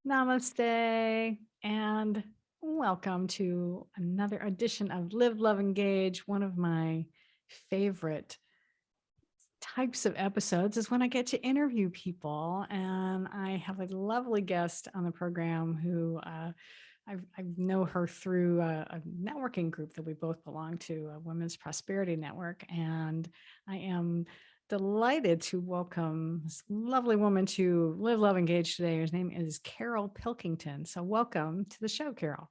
Namaste, and welcome to another edition of Live, Love, Engage. One of my favorite types of episodes is when I get to interview people, and I have a lovely guest on the program who I know her through a networking group that we both belong to, a Women's Prosperity Network, and I am delighted to welcome this lovely woman to Live, Love, Engage today. Her name is Carol Pilkington. So welcome to the show, Carol.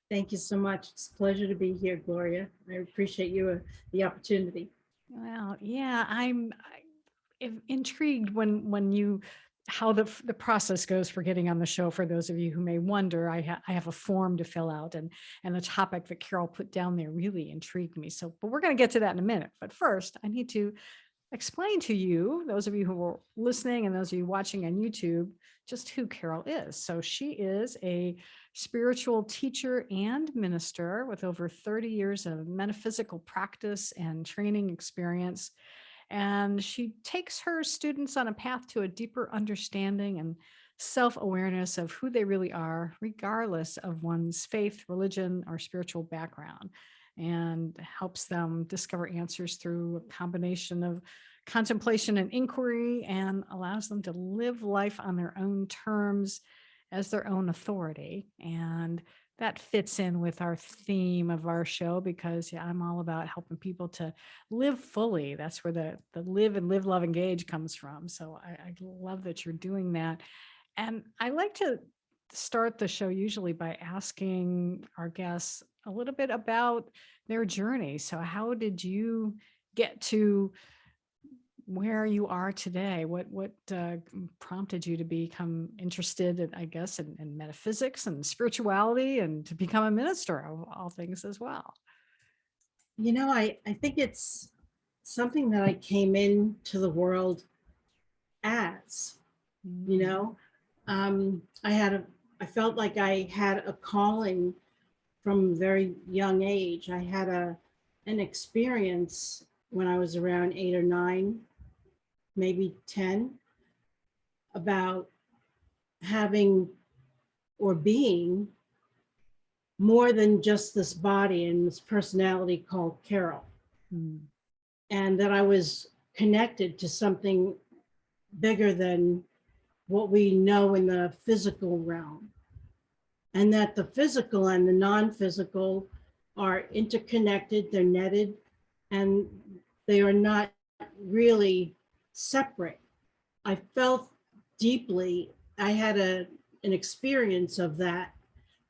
Thank you so much. It's a pleasure to be here, Gloria. I appreciate you the opportunity. Well, yeah, intrigued when you how the process goes for getting on the show. For those of you who may wonder, I have a form to fill out, and the topic that Carol put down there really intrigued me. So, but we're going to get to that in a minute. But first, I need to explain to you, those of you who are listening and those of you watching on YouTube, just who Carol is. So she is a spiritual teacher and minister with over 30 years of metaphysical practice and training experience. And she takes her students on a path to a deeper understanding and self-awareness of who they really are, regardless of one's faith, religion, or spiritual background, and helps them discover answers through a combination of contemplation and inquiry, and allows them to live life on their own terms as their own authority. And that fits in with our theme of our show, because I'm all about helping people to live fully. That's where the live and live, love, engage comes from. So I love that you're doing that. And I like to start the show usually by asking our guests a little bit about their journey. So how did you get to where you are today? What prompted you to become interested in, I guess, in metaphysics and spirituality, and to become a minister of all things as well? You know, I think it's something that I came into the world as, you Mm. know, I felt like I had a calling from a very young age. I had an experience when I was around 8 or 9, maybe 10, about having or being more than just this body and this personality called Carol. Mm. And that I was connected to something bigger than what we know in the physical realm. And that the physical and the non-physical are interconnected, they're netted, and they are not really separate. I felt deeply, I had an experience of that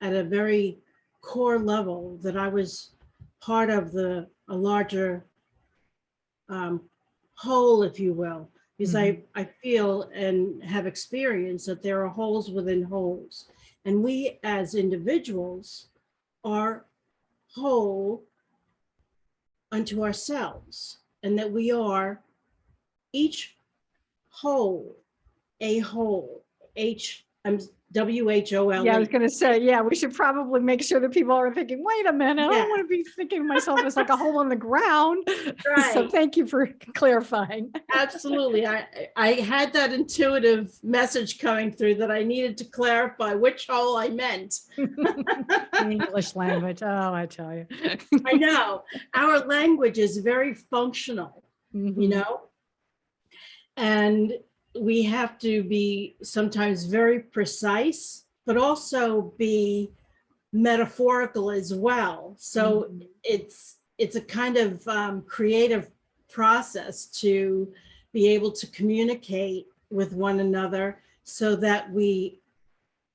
at a very core level, that I was part of a larger whole, if you will, because Mhm. I feel and have experienced that there are holes within holes. And we as individuals are whole unto ourselves, and that we are each whole, a whole, Yeah, I was WHOLE. going to say, yeah, we should probably make sure that people are thinking, wait a minute, I don't Yeah, want to be thinking of myself as like a hole in the ground. So right. thank you for clarifying. Absolutely. I had that intuitive message coming through that I needed to clarify which hole I meant. The English language. Oh, I tell you. I know our language is very functional, you Mhm. know, and we have to be sometimes very precise, but also be metaphorical as well. So Mhm. it's a kind of creative process to be able to communicate with one another so that we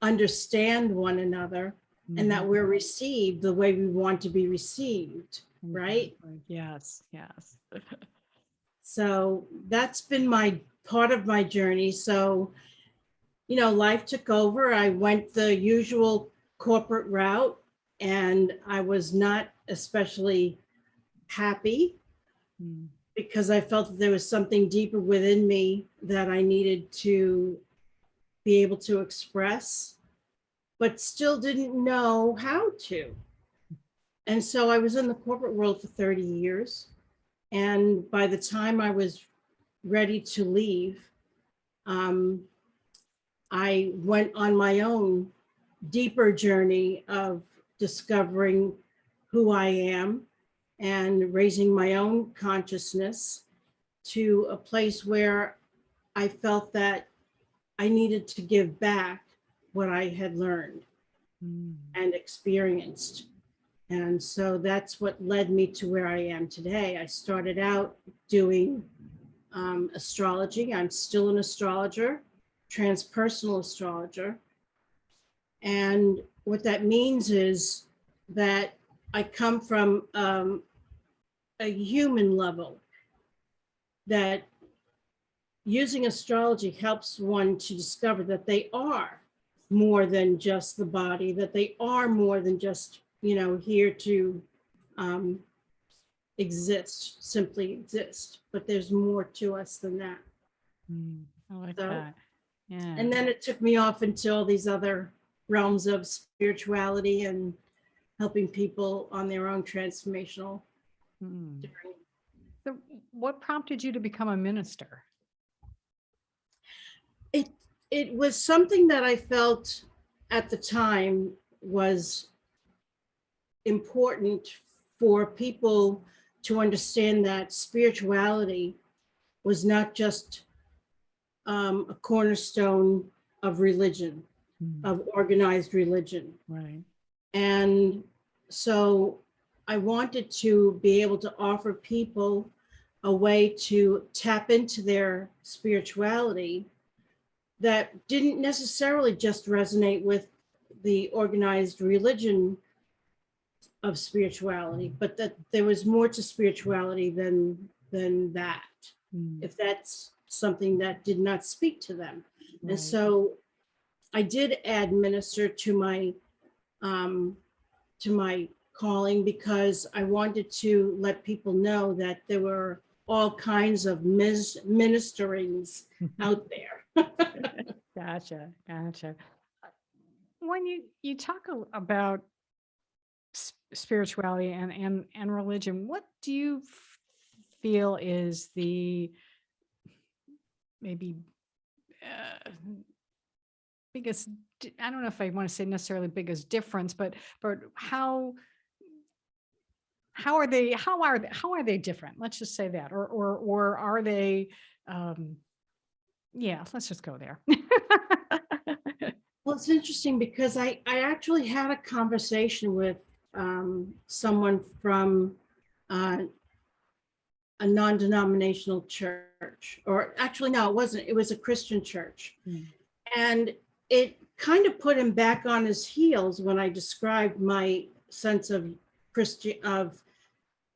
understand one another and that Mhm. we're received the way we want to be received, right? Exactly. Yes, yes. So that's been my part of my journey. So, you know, life took over. I went the usual corporate route, and I was not especially happy Mm. because I felt that there was something deeper within me that I needed to be able to express, but still didn't know how to. And so I was in the corporate world for 30 years. And by the time I was ready to leave, um, I I went on my own deeper journey of discovering who I am and raising my own consciousness to a place where I felt that I needed to give back what I had learned Mm. and experienced. And so that's what led me to where I am today. I started out doing astrology. I'm still an astrologer, transpersonal astrologer. And what that means is that I come from a human level, that using astrology helps one to discover that they are more than just the body, that they are more than just, here to exist, simply exist, but there's more to us than that. I like So, that. Yeah. and then it took me off into all these other realms of spirituality and helping people on their own transformational journey. So what prompted you to become a minister? It was something that I felt at the time was important for people to understand that spirituality was not just a cornerstone of religion, of organized religion. Right. And so I wanted to be able to offer people a way to tap into their spirituality that didn't necessarily just resonate with the organized religion of spirituality, but that there was more to spirituality than that, if that's something that did not speak to them. Right. And so I did add minister to my calling, because I wanted to let people know that there were all kinds of ministerings out there. Gotcha. When you talk about spirituality and religion, what do you feel is the maybe biggest, I don't know if I want to say necessarily biggest difference, but how are they different? Let's just say that, or are they, yeah, let's just go there. Well, it's interesting because I actually had a conversation with someone from a non-denominational church, or actually, no, it wasn't. It was a Christian church. And it kind of put him back on his heels when I described my sense of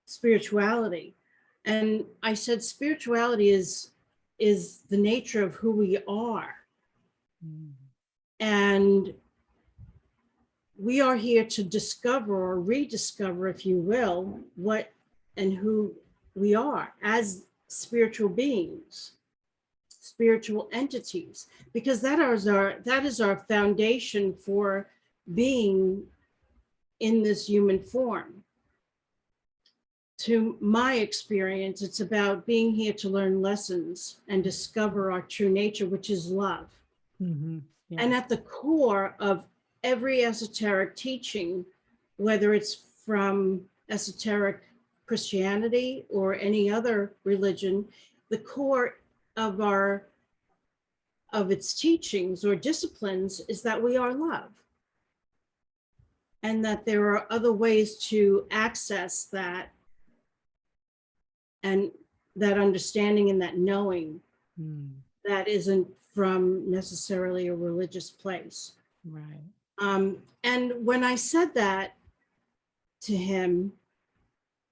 spirituality. And I said, spirituality is the nature of who we are. And we are here to discover or rediscover, if you will, what and who we are as spiritual beings, spiritual entities, because that is our foundation for being in this human form. To my experience, it's about being here to learn lessons and discover our true nature, which is love. Yeah. And at the core of every esoteric teaching, whether it's from esoteric Christianity or any other religion, the core of its teachings or disciplines is that we are love. And that there are other ways to access that, and that understanding and that knowing that isn't from necessarily a religious place. Right. And when I said that to him,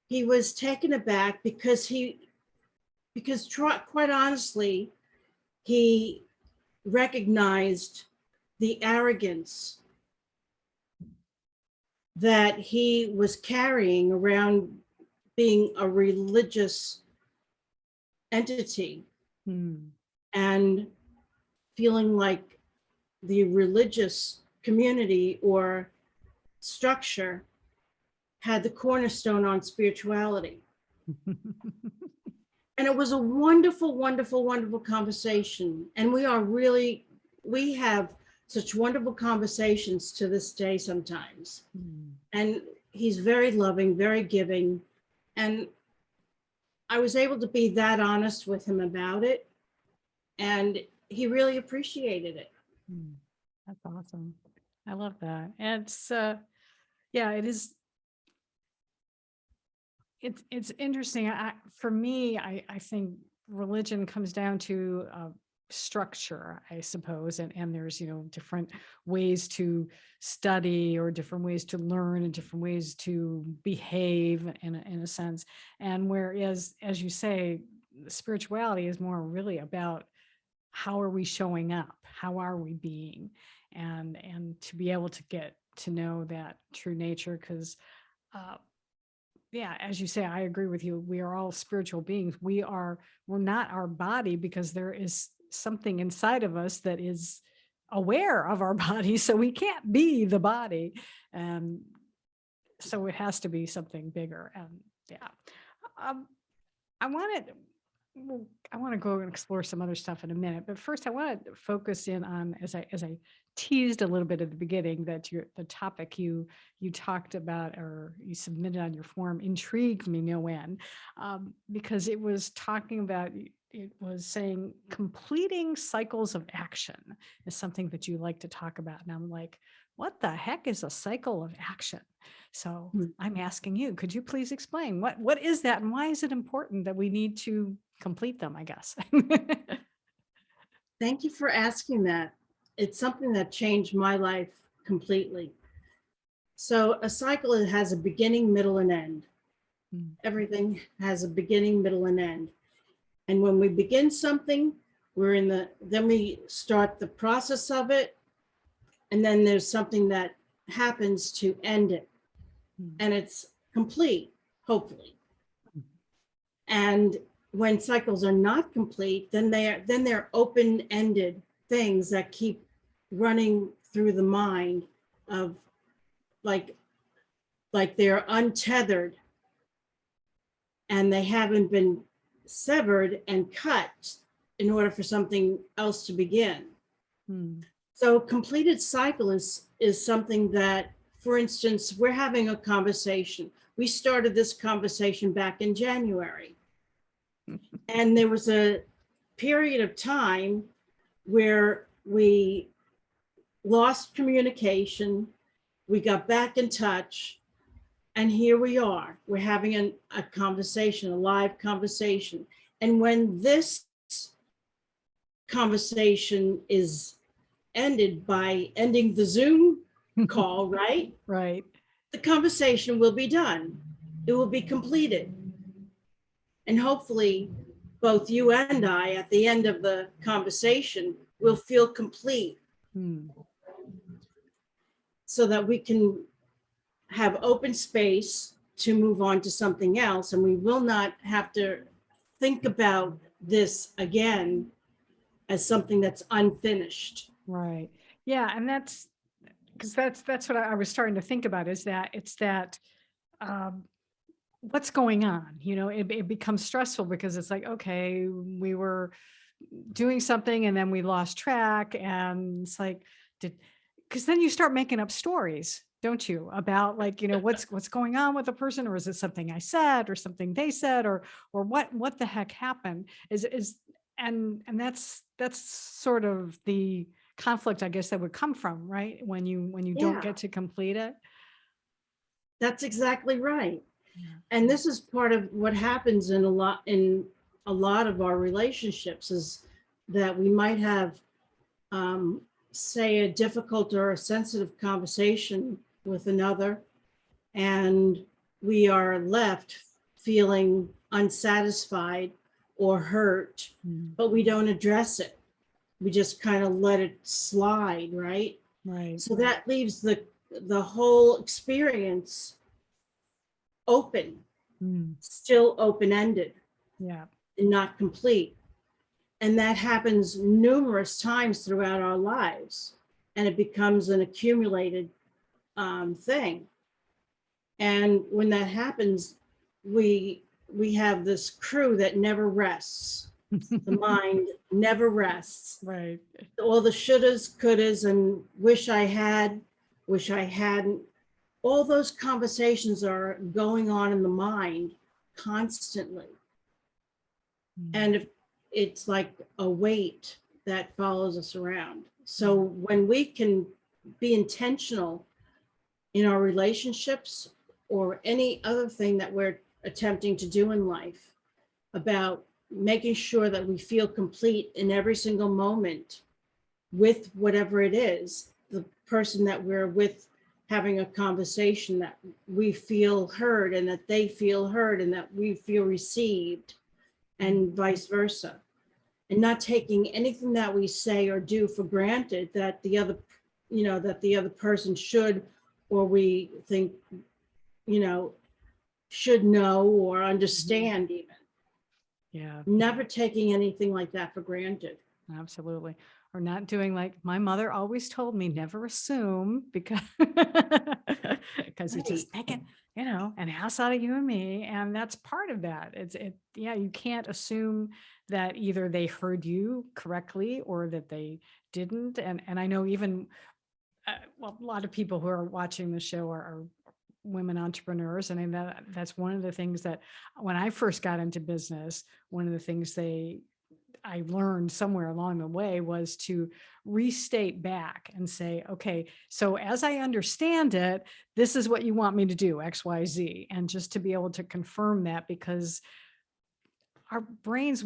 he was taken aback because quite honestly, he recognized the arrogance that he was carrying around being a religious entity and feeling like the religious community or structure had the cornerstone on spirituality. And it was a wonderful, wonderful, wonderful conversation. And we are really we have such wonderful conversations to this day sometimes. And he's very loving, very giving. And I was able to be that honest with him about it. And he really appreciated it. That's awesome. I love that. And it's, yeah, it is. It's interesting. For me, I think religion comes down to structure, I suppose, and there's different ways to study or different ways to learn and different ways to behave in a sense. And whereas, as you say, spirituality is more really about how are we showing up, how are we being, and to be able to get to know that true nature, because yeah, as you say, I agree with you. We are all spiritual beings. We're not our body, because there is something inside of us that is aware of our body. So we can't be the body. And so it has to be something bigger. And yeah. Um, I wanted, well, I want to go and explore some other stuff in a minute, but first I want to focus in on, as I teased a little bit at the beginning, that the topic you talked about or you submitted on your form intrigued me no end, because it was talking about, it was saying completing cycles of action is something that you like to talk about, and I'm like, what the heck is a cycle of action? So I'm asking you, could you please explain what is that, and why is it important that we need to complete them, I guess? Thank you for asking that. It's something that changed my life completely. So a cycle has a beginning, middle, and end. Everything has a beginning, middle, and end. And when we begin something, then we start the process of it. And then there's something that happens to end it. And it's complete, hopefully. And when cycles are not complete, then they're open-ended things that keep running through the mind of like they're untethered and they haven't been severed and cut in order for something else to begin. So completed cycle is something that, for instance, we're having a conversation. We started this conversation back in January. And there was a period of time where we lost communication, we got back in touch, and here we are. We're having a conversation, a live conversation. And when this conversation is ended by ending the Zoom call, right? Right. The conversation will be done. It will be completed. And hopefully both you and I, at the end of the conversation, will feel complete so that we can have open space to move on to something else. And we will not have to think about this again as something that's unfinished. Right. Yeah. And that's because that's what I was starting to think about, is that it's that what's going on, it becomes stressful, because it's like, okay, we were doing something and then we lost track, and it's like, because then you start making up stories, don't you, about like, what's going on with the person, or is it something I said or something they said, or what the heck happened, and that's sort of the conflict, I guess, that would come from, right, when you don't get to complete it. That's exactly right. And this is part of what happens in a lot of our relationships, is that we might have, say, a difficult or a sensitive conversation with another, and we are left feeling unsatisfied or hurt, but we don't address it. We just kind of let it slide, right? Right. So that leaves the whole experience open, still open-ended, Yeah. and not complete. And that happens numerous times throughout our lives, and it becomes an accumulated thing. And when that happens, we have this crew that never rests. The mind never rests. Right. All the shouldas, couldas, and wish I had, wish I hadn't, all those conversations are going on in the mind constantly. And if it's like a weight that follows us around. So when we can be intentional in our relationships or any other thing that we're attempting to do in life about making sure that we feel complete in every single moment with whatever it is, the person that we're with having a conversation, that we feel heard and that they feel heard and that we feel received, and vice versa. And not taking anything that we say or do for granted that the other, that the other person should, or we think, should know or understand even. Yeah. Never taking anything like that for granted. Absolutely. Or not doing like my mother always told me, never assume, because you just make it, an ass out of you and me. And that's part of that. You can't assume that either they heard you correctly or that they didn't. And I know even, a lot of people who are watching the show are women entrepreneurs. And that's one of the things that when I first got into business, one of the things I learned somewhere along the way was to restate back and say, okay, so as I understand it, this is what you want me to do, X, Y, Z. And just to be able to confirm that, because our brains,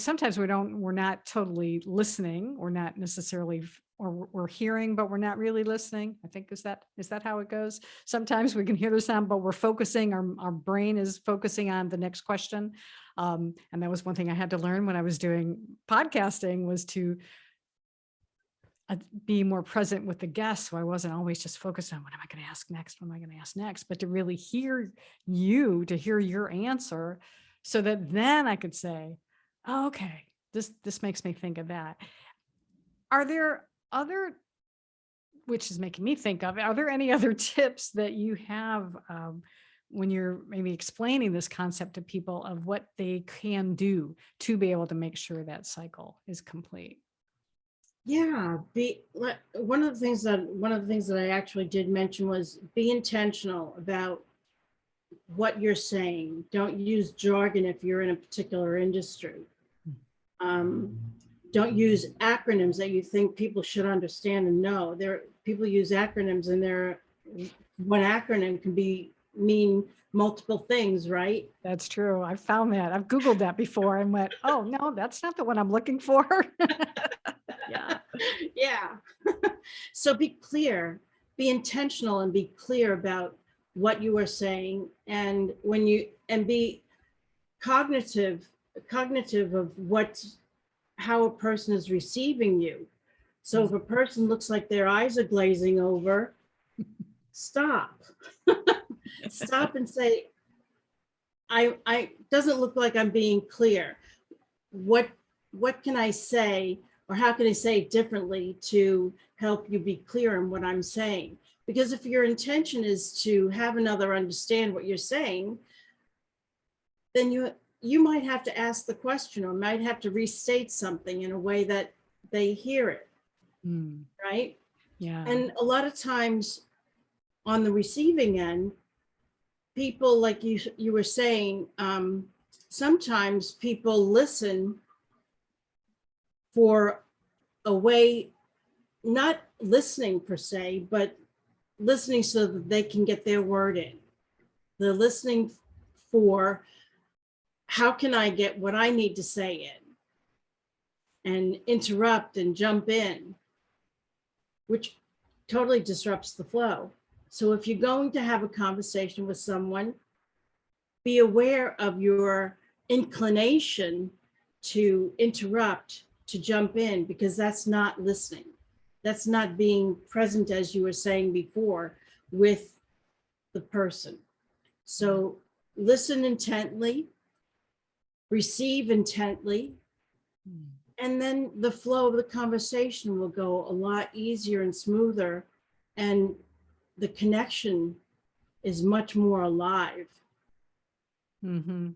sometimes we're not totally listening. We're not necessarily, or we're hearing, but we're not really listening. I think, is that how it goes? Sometimes we can hear the sound, but we're focusing, our brain is focusing on the next question. And that was one thing I had to learn when I was doing podcasting, was to be more present with the guests. So I wasn't always just focused on what am I going to ask next? What am I going to ask next? But to really hear to hear your answer, so that then I could say, oh, okay, this makes me think of that. Are there other, which is making me think of, are there any other tips that you have when you're maybe explaining this concept to people of what they can do to be able to make sure that cycle is complete? Yeah, one of the things that I actually did mention was be intentional about what you're saying. Don't use jargon if you're in a particular industry. Don't use acronyms that you think people should understand and know. People use acronyms, and one acronym can mean multiple things, right? That's true. I found that. I've Googled that before and went, oh, no, that's not the one I'm looking for. Yeah. Yeah. So be clear, be intentional, and be clear about what you are saying. And be cognitive of how a person is receiving you. So if a person looks like their eyes are glazing over, stop. Stop and say, I doesn't look like I'm being clear. What can I say, or how can I say it differently to help you be clear in what I'm saying? Because if your intention is to have another understand what you're saying, then you might have to ask the question, or might have to restate something in a way that they hear it. Right? Yeah. And a lot of times on the receiving end, people, like you were saying, sometimes people listen for a way, not listening per se, but listening so that they can get their word in. They're listening for, how can I get what I need to say in, and interrupt and jump in, which totally disrupts the flow. So if you're going to have a conversation with someone, be aware of your inclination to interrupt, to jump in, because that's not listening. That's not being present, as you were saying before, with the person. So listen intently, receive intently, and then the flow of the conversation will go a lot easier and smoother, and the connection is much more alive. Mm-hmm.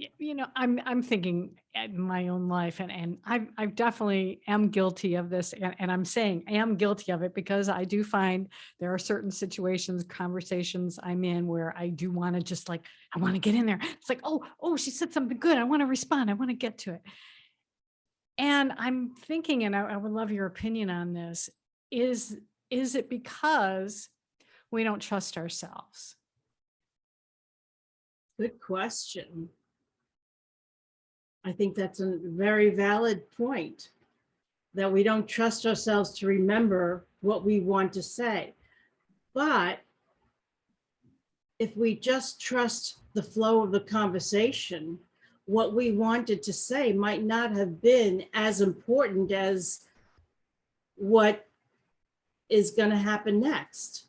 I'm thinking at my own life, and I definitely am guilty of this, and I'm saying I am guilty of it because I do find there are certain situations, conversations I'm in where I do want to just like I want to get in there. It's like, oh, she said something good. I want to respond. I want to get to it. And I'm thinking, and I would love your opinion on this. Is is it because we don't trust ourselves? Good question. I think that's a very valid point, that we don't trust ourselves to remember what we want to say. But if we just trust the flow of the conversation, what we wanted to say might not have been as important as what is going to happen next.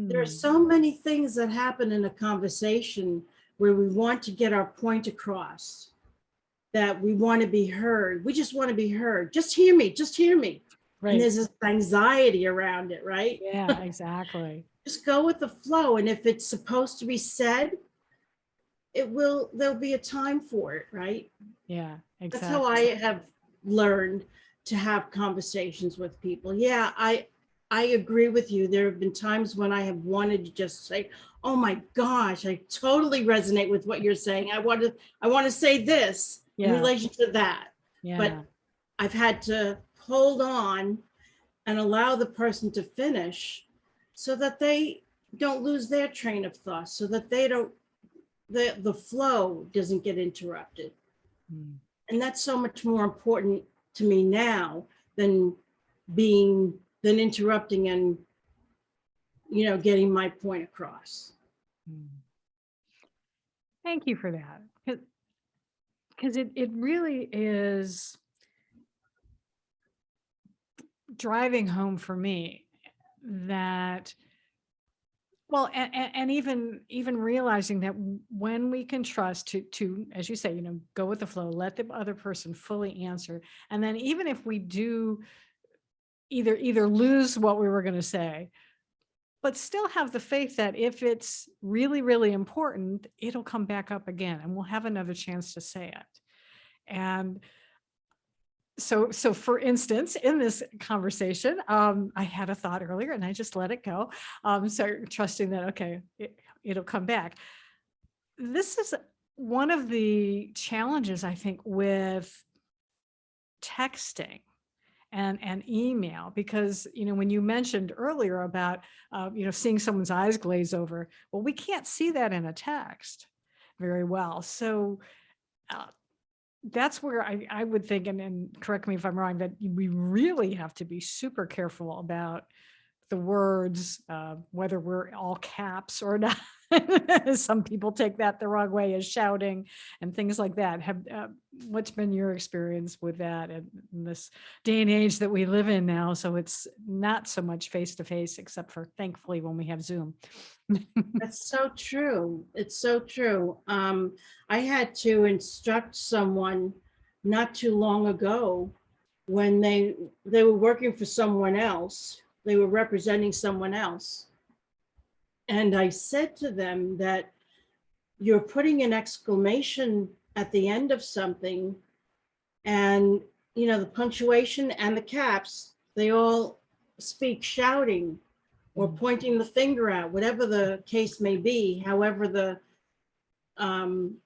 There are Mm, so many things that happen in a conversation where we want to get our point across, that we want to be heard. We just want to be heard. Just hear me, just hear me. And right. there's this anxiety around it, right? Yeah, exactly. Just go with the flow. And if it's supposed to be said, there'll be a time for it, right? Yeah, That's how exactly. I have learned to have conversations with people. Yeah, I agree with you. There have been times when I have wanted to just say, "Oh my gosh, I totally resonate with what you're saying. I want to say this in Yeah, relation to that." But yeah. I've had to hold on and allow the person to finish so that they don't lose their train of thought, so that they don't the flow doesn't get interrupted. Mm. And that's so much more important to me now than being than interrupting and getting my point across. Mm. Thank you for that. Because it really is driving home for me that, well, and even realizing that when we can trust to, as you say, go with the flow, let the other person fully answer. And then even if we do either lose what we were going to say, but still have the faith that if it's really, really important, it'll come back up again and we'll have another chance to say it. And so for instance, in this conversation, I had a thought earlier and I just let it go. So trusting that, okay, it'll come back. This is one of the challenges, I think, with texting and email, because when you mentioned earlier about seeing someone's eyes glaze over, well, we can't see that in a text very well. So uh, that's where I would think, and correct me if I'm wrong, that we really have to be super careful about the words, whether we're all caps or not. Some people take that the wrong way as shouting and things like that. What's been your experience with that in this day and age that we live in now? So it's not so much face to face, except for thankfully when we have Zoom. That's so true. It's so true. I had to instruct someone not too long ago when they were working for someone else. They were representing someone else. And I said to them that you're putting an exclamation at the end of something, and the punctuation and the caps, they all speak shouting or Mm, pointing the finger out, whatever the case may be, however um,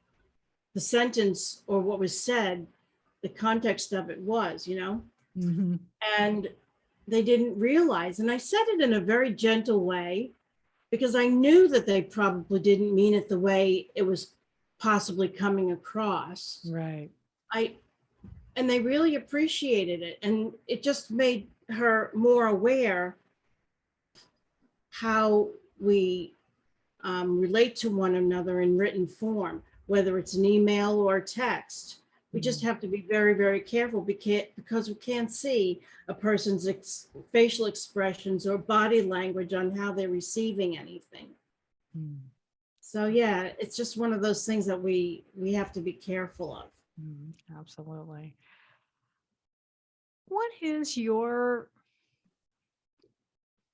the sentence or what was said, the context of it was. mhm. And they didn't realize. And I said it in a very gentle way because I knew that they probably didn't mean it the way it was possibly coming across. Right. I and they really appreciated it, and it just made her more aware how we relate to one another in written form, whether it's an email or a text. We just Mm, have to be very, very careful because we can't see a person's facial expressions or body language on how they're receiving anything. mm, So yeah, it's just one of those things that we have to be careful of. absolutely. What is your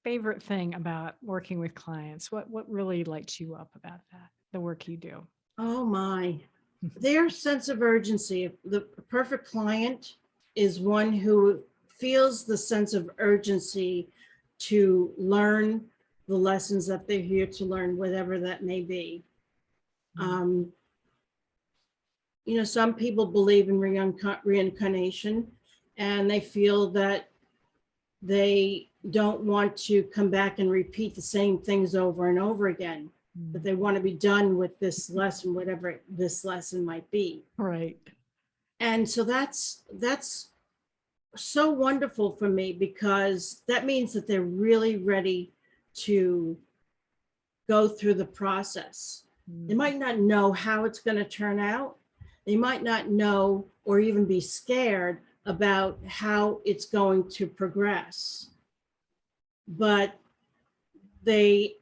favorite thing about working with clients? What really lights you up about that, the work you do? Oh my. their sense of urgency. The perfect client is one who feels the sense of urgency to learn the lessons that they're here to learn, whatever that may be. You know, some people believe in reincarnation, and they feel that they don't want to come back and repeat the same things over and over again, that they want to be done with this lesson, whatever this lesson might be. Right. And so that's so wonderful for me, because that means that they're really ready to go through the process. They might not know how it's going to turn out. They might not know or even be scared about how it's going to progress. But they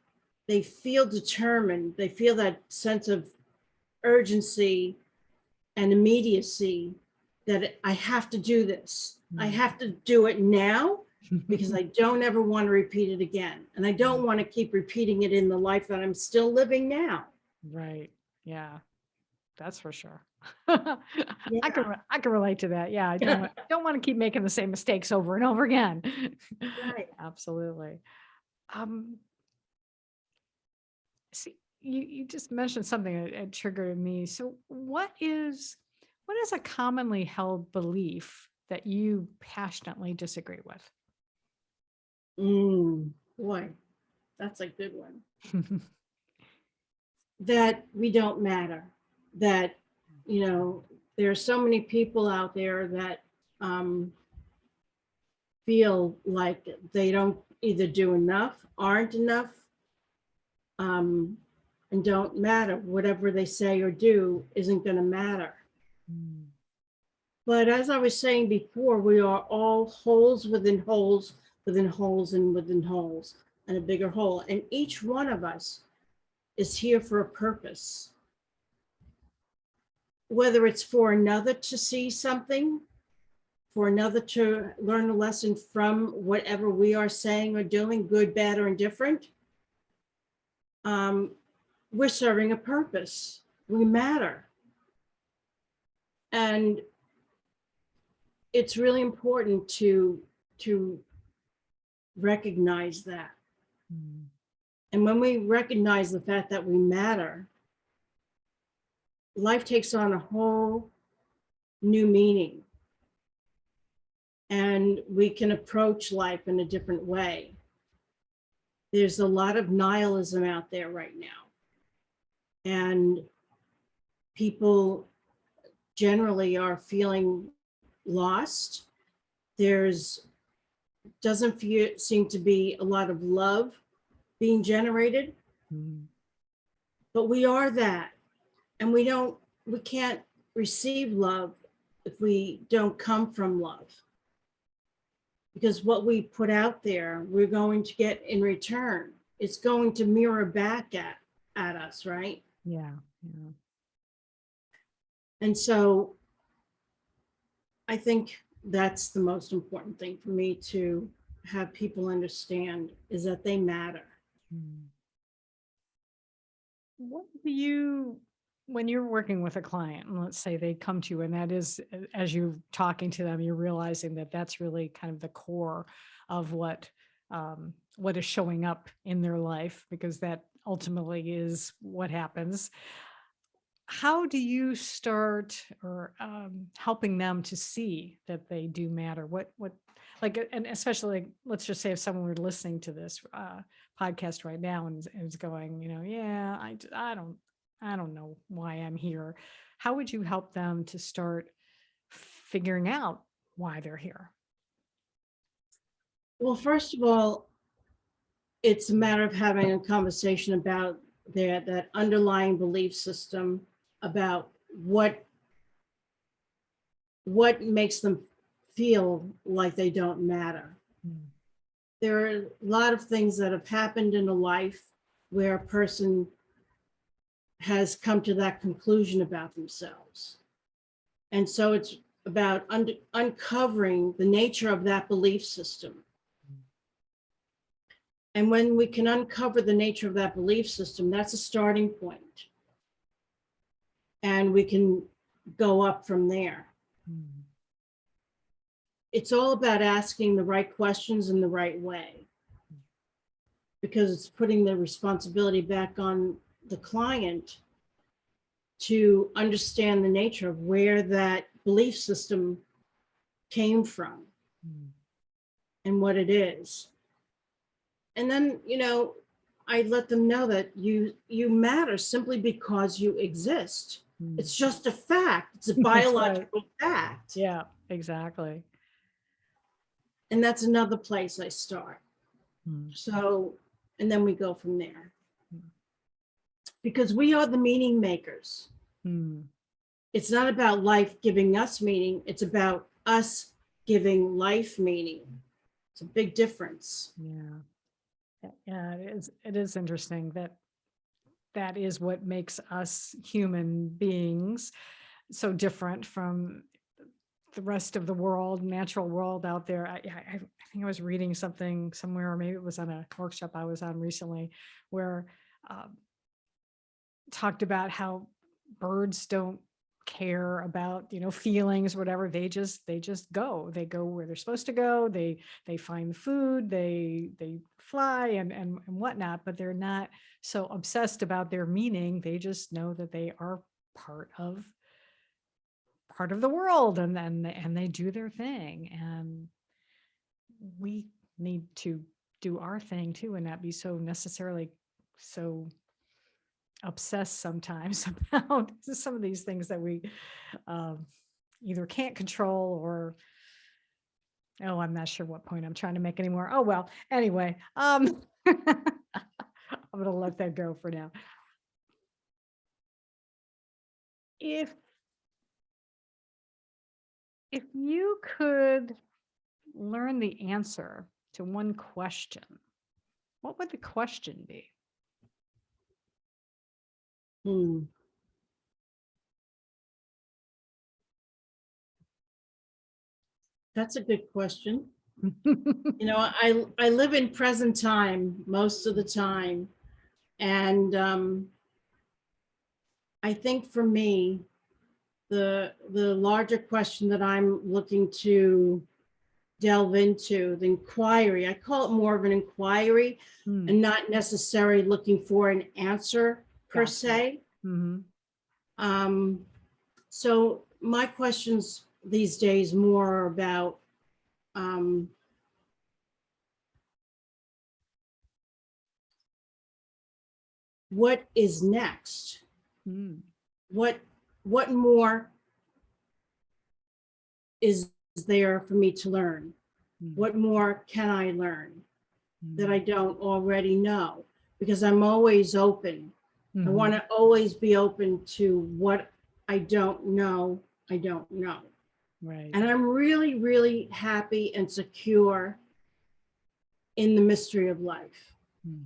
feel determined. They feel that sense of urgency and immediacy that I have to do this. I have to do it now, because I don't ever want to repeat it again. And I don't want to keep repeating it in the life that I'm still living now. Right. Yeah. That's for sure. Yeah. I can relate to that. Yeah. I don't want to keep making the same mistakes over and over again. Right. Absolutely. Um, See, you just mentioned something that triggered me. So what is a commonly held belief that you passionately disagree with? Boy, that's a good one. That we don't matter. That, you know, there are so many people out there that feel like they don't either do enough, aren't enough, and don't matter. Whatever they say or do isn't going to matter. But as I was saying before, we are all holes within holes, within holes, and within holes, and a bigger hole. And each one of us is here for a purpose. Whether it's for another to see something, for another to learn a lesson from whatever we are saying or doing, good, bad, or indifferent, we're serving a purpose. We matter. And it's really important to recognize that. And when we recognize the fact that we matter, life takes on a whole new meaning. And we can approach life in a different way. There's a lot of nihilism out there right now. And people generally are feeling lost. There's doesn't seem to be a lot of love being generated. But we are that. And we can't receive love if we don't come from love. Because what we put out there, we're going to get in return. It's going to mirror back at us, right? Yeah. And so I think that's the most important thing for me to have people understand, is that they matter. What do you, when you're working with a client, and let's say they come to you, and that is, as you're talking to them, you're realizing that that's really kind of the core of what is showing up in their life, because that ultimately is what happens. How do you start or helping them to see that they do matter? What like, and especially like, let's just say if someone were listening to this podcast right now and is going, yeah, I don't know why I'm here. How would you help them to start figuring out why they're here? Well, first of all, it's a matter of having a conversation about that underlying belief system, about what makes them feel like they don't matter. There are a lot of things that have happened in a life where a person has come to that conclusion about themselves. And so it's about uncovering the nature of that belief system. And when we can uncover the nature of that belief system, that's a starting point. and we can go up from there. Mm. It's all about asking the right questions in the right way, because it's putting the responsibility back on the client to understand the nature of where that belief system came from Mm. and what it is. And then, I let them know that you matter simply because you exist. Mm. It's just a fact. It's a That's right. biological fact. Yeah, exactly. And that's another place I start. Mm. So, and then we go from there. Mm. Because we are the meaning makers. Mm. It's not about life giving us meaning. It's about us giving life meaning. It's a big difference. Yeah. Yeah, it is interesting that that is what makes us human beings so different from the rest of the world, natural world out there. I think I was reading something somewhere, or maybe it was on a workshop I was on recently, where um, talked about how birds don't care about feelings, whatever. They just go. They go where they're supposed to go. They find food. They fly and whatnot. But they're not so obsessed about their meaning. They just know that they are part of the world, and they do their thing. And we need to do our thing too, and not be so necessarily so obsessed sometimes about some of these things that we um, either can't control, or I'm not sure what point I'm trying to make anymore. Oh well, anyway, I'm gonna let that go for now. If if you could learn the answer to one question, what would the question be? Hmm. That's a good question. I live in present time most of the time. And I think for me, the larger question that I'm looking to delve into, the inquiry, I call it more of an inquiry Hmm, and not necessarily looking for an answer per gotcha. se. Hmm. Um, so my questions these days more are about um, what is next? Hmm. What what more is there for me to learn? Hmm. What more can I learn that I Hmm. don't already know? Because I'm always open. I want Hmm. to always be open to what I don't know. I don't know. Right. And I'm really, really happy and secure in the mystery of life. Hmm.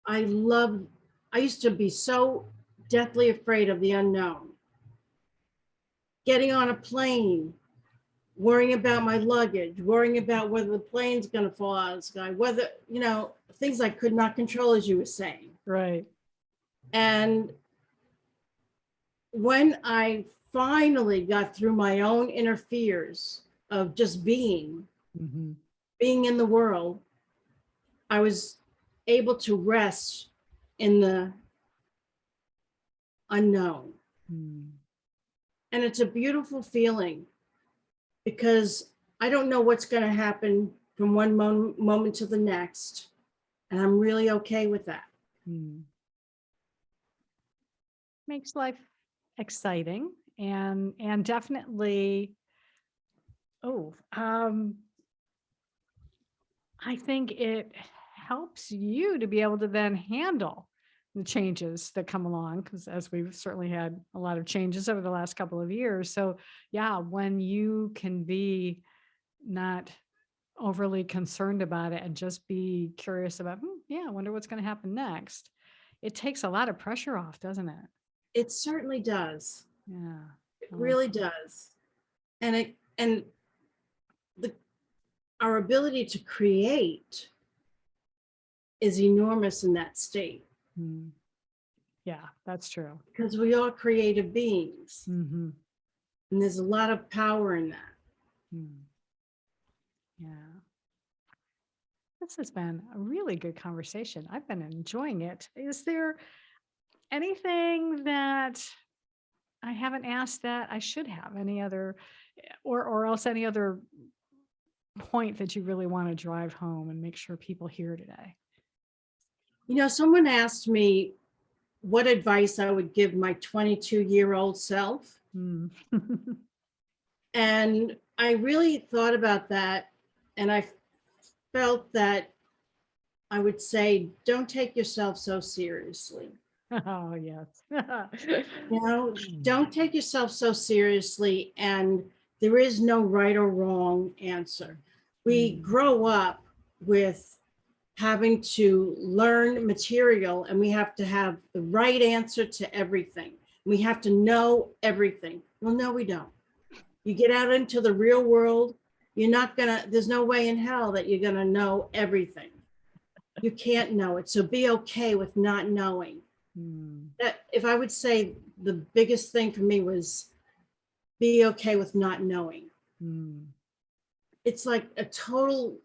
I love, I used to be so deathly afraid of the unknown. Getting on a plane, worrying about my luggage, worrying about whether the plane's going to fall out of the sky, whether, things I could not control, as you were saying. Right. And when I finally got through my own inner fears of just Hmm. being in the world, I was able to rest in the unknown. Hmm. And it's a beautiful feeling because I don't know what's going to happen from one moment to the next. And I'm really okay with that. Hmm. Makes life exciting, and definitely. Oh, I think it helps you to be able to then handle the changes that come along, because as we've certainly had a lot of changes over the last couple of years. So yeah, when you can be not overly concerned about it and just be curious about, yeah, I wonder what's going to happen next. It takes a lot of pressure off, doesn't it? It certainly does. Yeah. It I like really that. does. And the our ability to create is enormous in that state. Mm. Yeah, that's true. because we are creative beings. Hmm. And there's a lot of power in that. Yeah. This has been a really good conversation. I've been enjoying it. Is there anything that I haven't asked that I should have? Any other, or else any other point that you really want to drive home and make sure people hear today? Someone asked me what advice I would give my 22-year-old self. Mm. And I really thought about that. And I felt that I would say, don't take yourself so seriously. Oh, yes. Don't take yourself so seriously. And there is no right or wrong answer. We Mm. grow up with having to learn material, and we have to have the right answer to everything. We have to know everything. Well, no, we don't. You get out into the real world, there's no way in hell that you're gonna know everything. You can't know it. So be okay with not knowing. Mm. That, if I would say, the biggest thing for me was be okay with not knowing. Mm. It's like a total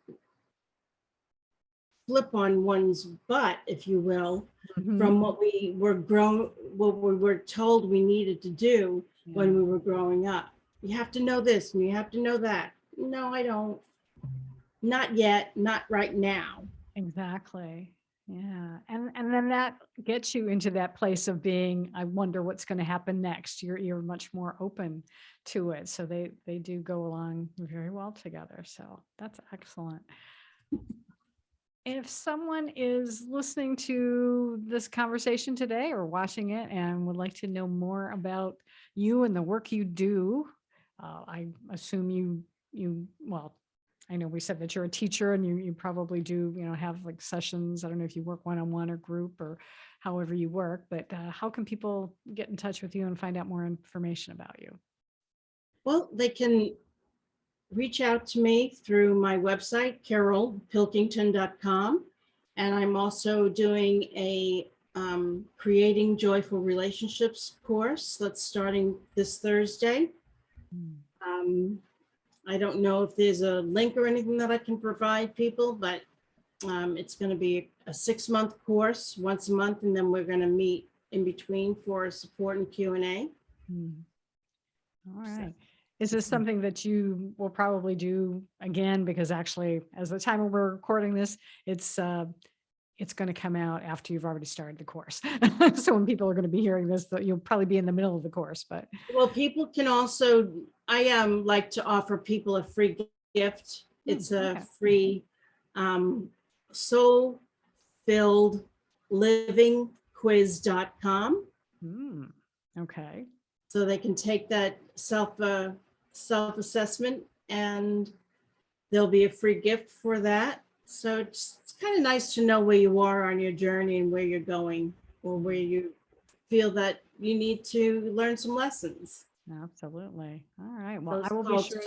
flip on one's butt, if you will, Mhm. from what we were told we needed to do when Yeah. we were growing up. You have to know this and you have to know that. No, I don't. Not yet, not right now. Exactly. Yeah. And then that gets you into that place of being, I wonder what's going to happen next. You're much more open to it. So they do go along very well together. So that's excellent. If someone is listening to this conversation today or watching it and would like to know more about you and the work you do, I assume well, I know we said that you're a teacher and you probably do, have like sessions. I don't know if you work one-on-one or group or however you work, but how can people get in touch with you and find out more information about you? Well, they can reach out to me through my website, carolpilkington.com. And I'm also doing a Creating Joyful Relationships course that's starting this Thursday. Mm. I don't know if there's a link or anything that I can provide people, but it's going to be a 6-month course, once a month, and then we're going to meet in between for support and Q&A. Mm. All right. Is this something that you will probably do again? Because actually, as the time we're recording this, it's going to come out after you've already started the course. So when people are going to be hearing this, you'll probably be in the middle of the course. But Well, people can also, I like to offer people a free gift. It's a okay. free soul-filled living quiz.com. Okay. So they can take that self-assessment, and there'll be a free gift for that. So it's kind of nice to know where you are on your journey and where you're going, or where you feel that you need to learn some lessons. Absolutely. All right. So Well, I it's will be called sure.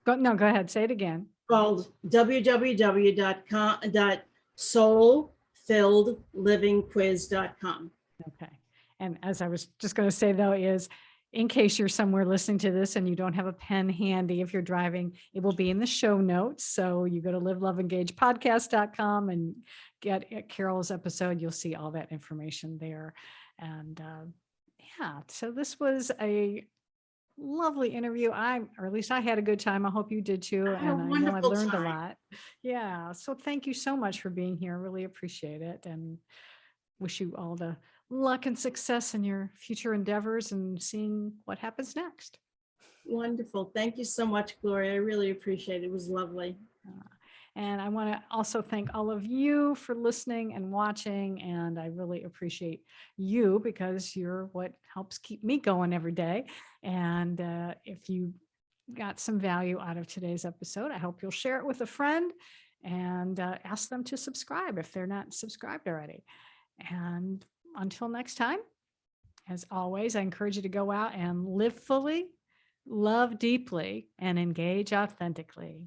Go ahead. Say it again. Called www.soulfilledlivingquiz.com. Okay. And as I was just going to say, though, is in case you're somewhere listening to this and you don't have a pen handy, if you're driving, it will be in the show notes. So you go to liveloveengagepodcast.com and get at Carol's episode. You'll see all that information there. And yeah, so this was a lovely interview. Or at least I had a good time. I hope you did too. I had a And I know I've wonderful learned a time. lot. Yeah. So thank you so much for being here. Really appreciate it. And wish you all the luck and success in your future endeavors and seeing what happens next. Wonderful. Thank you so much, Gloria. I really appreciate it. It was lovely. And I want to also thank all of you for listening and watching. And I really appreciate you because you're what helps keep me going every day. And if you got some value out of today's episode, I hope you'll share it with a friend and ask them to subscribe if they're not subscribed already. And until next time, as always, I encourage you to go out and live fully, love deeply, and engage authentically.